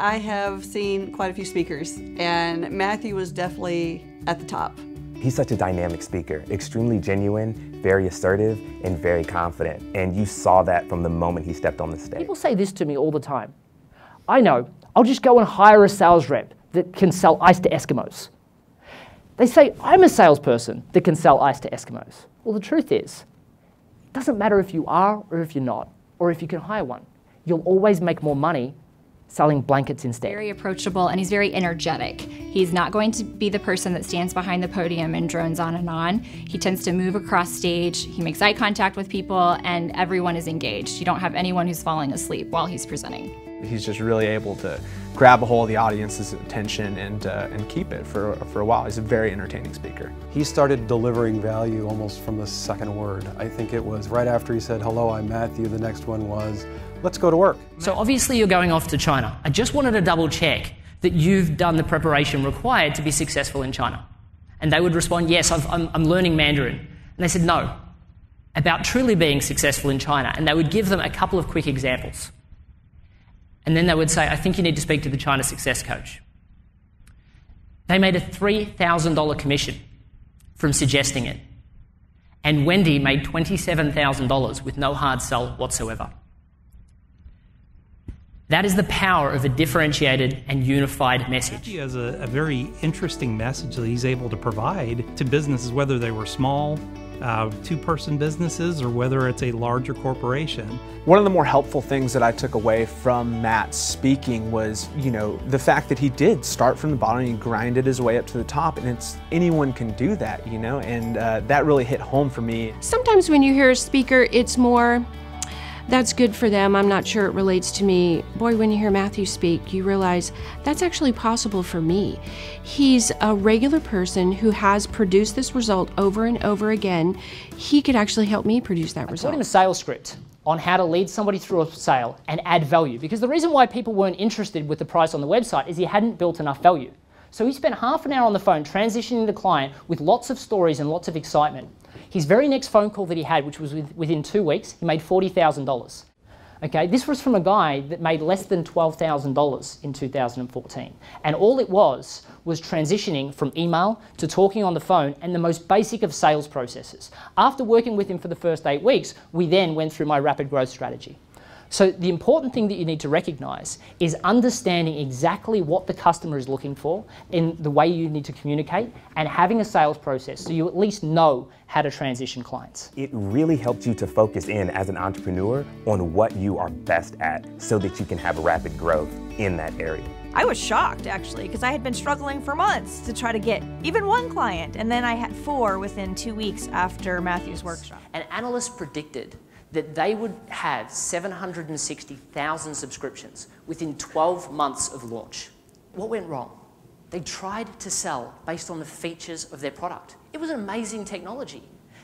I have seen quite a few speakers, and Matthew was definitely at the top. He's such a dynamic speaker, extremely genuine, very assertive, and very confident. And you saw that from the moment he stepped on the stage. People say this to me all the time. I know, I'll just go and hire a sales rep that can sell ice to Eskimos. They say, I'm a salesperson that can sell ice to Eskimos. Well, the truth is, it doesn't matter if you are or if you're not, or if you can hire one. You'll always make more money selling blankets instead. Very approachable, and he's very energetic. He's not going to be the person that stands behind the podium and drones on and on. He tends to move across stage, he makes eye contact with people, and everyone is engaged. You don't have anyone who's falling asleep while he's presenting. He's just really able to grab a hold of the audience's attention and keep it for a while. He's a very entertaining speaker. He started delivering value almost from the second word. I think it was right after he said, hello, I'm Matthew, the next one was, let's go to work. So obviously you're going off to China. I just wanted to double check that you've done the preparation required to be successful in China. And they would respond, yes, I'm learning Mandarin. And they said, no, about truly being successful in China. And they would give them a couple of quick examples. And then they would say, I think you need to speak to the China Success Coach. They made a $3,000 commission from suggesting it. And Wendy made $27,000 with no hard sell whatsoever. That is the power of a differentiated and unified message. He has a very interesting message that he's able to provide to businesses, whether they were small, two-person businesses, or whether it's a larger corporation. One of the more helpful things that I took away from Matt's speaking was, the fact that he did start from the bottom and he grinded his way up to the top, and anyone can do that, and that really hit home for me. Sometimes when you hear a speaker, it's more, that's good for them, I'm not sure it relates to me. Boy, when you hear Matthew speak, you realize that's actually possible for me. He's a regular person who has produced this result over and over again. He could actually help me produce that result. I taught him a sales script on how to lead somebody through a sale and add value, because the reason why people weren't interested with the price on the website is he hadn't built enough value. So he spent half an hour on the phone transitioning the client with lots of stories and lots of excitement. His very next phone call that he had, which was within 2 weeks, he made $40,000. Okay, this was from a guy that made less than $12,000 in 2014. And all it was transitioning from email to talking on the phone and the most basic of sales processes. After working with him for the first 8 weeks, we then went through my rapid growth strategy. So the important thing that you need to recognize is understanding exactly what the customer is looking for in the way you need to communicate, and having a sales process so you at least know how to transition clients. It really helps you to focus in as an entrepreneur on what you are best at so that you can have rapid growth in that area. I was shocked, actually, because I had been struggling for months to try to get even one client, and then I had 4 within 2 weeks after Matthew's workshop. An analyst predicted that they would have 760,000 subscriptions within 12 months of launch. What went wrong? They tried to sell based on the features of their product. It was an amazing technology.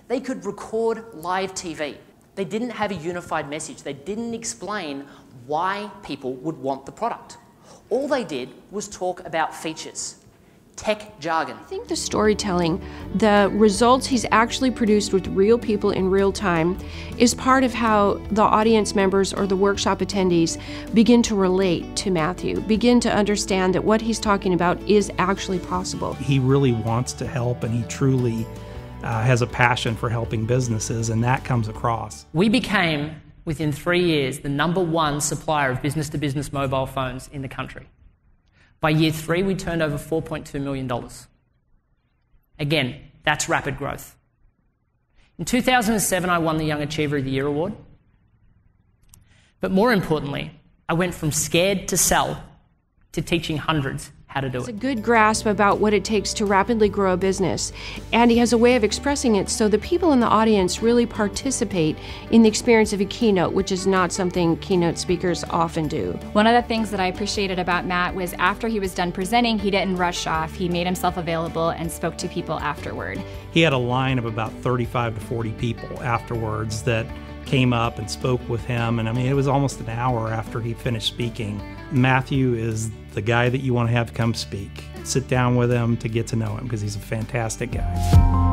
They could record live TV. They didn't have a unified message. They didn't explain why people would want the product. All they did was talk about features. Tech jargon. I think the storytelling, the results he's actually produced with real people in real time, is part of how the audience members or the workshop attendees begin to relate to Matthew, begin to understand that what he's talking about is actually possible. He really wants to help, and he truly has a passion for helping businesses, and that comes across. We became, within 3 years, the #1 supplier of business-to-business mobile phones in the country. By year 3, we turned over $4.2 million. Again, that's rapid growth. In 2007, I won the Young Achiever of the Year award. But more importantly, I went from scared to sell to teaching hundreds how to do it. It's a good grasp about what it takes to rapidly grow a business, and he has a way of expressing it so the people in the audience really participate in the experience of a keynote, which is not something keynote speakers often do. One of the things that I appreciated about Matt was after he was done presenting, he didn't rush off. He made himself available and spoke to people afterward. He had a line of about 35 to 40 people afterwards that came up and spoke with him, and I mean, it was almost an hour after he finished speaking. Matthew is the guy that you want to have come speak. Sit down with him to get to know him, because he's a fantastic guy.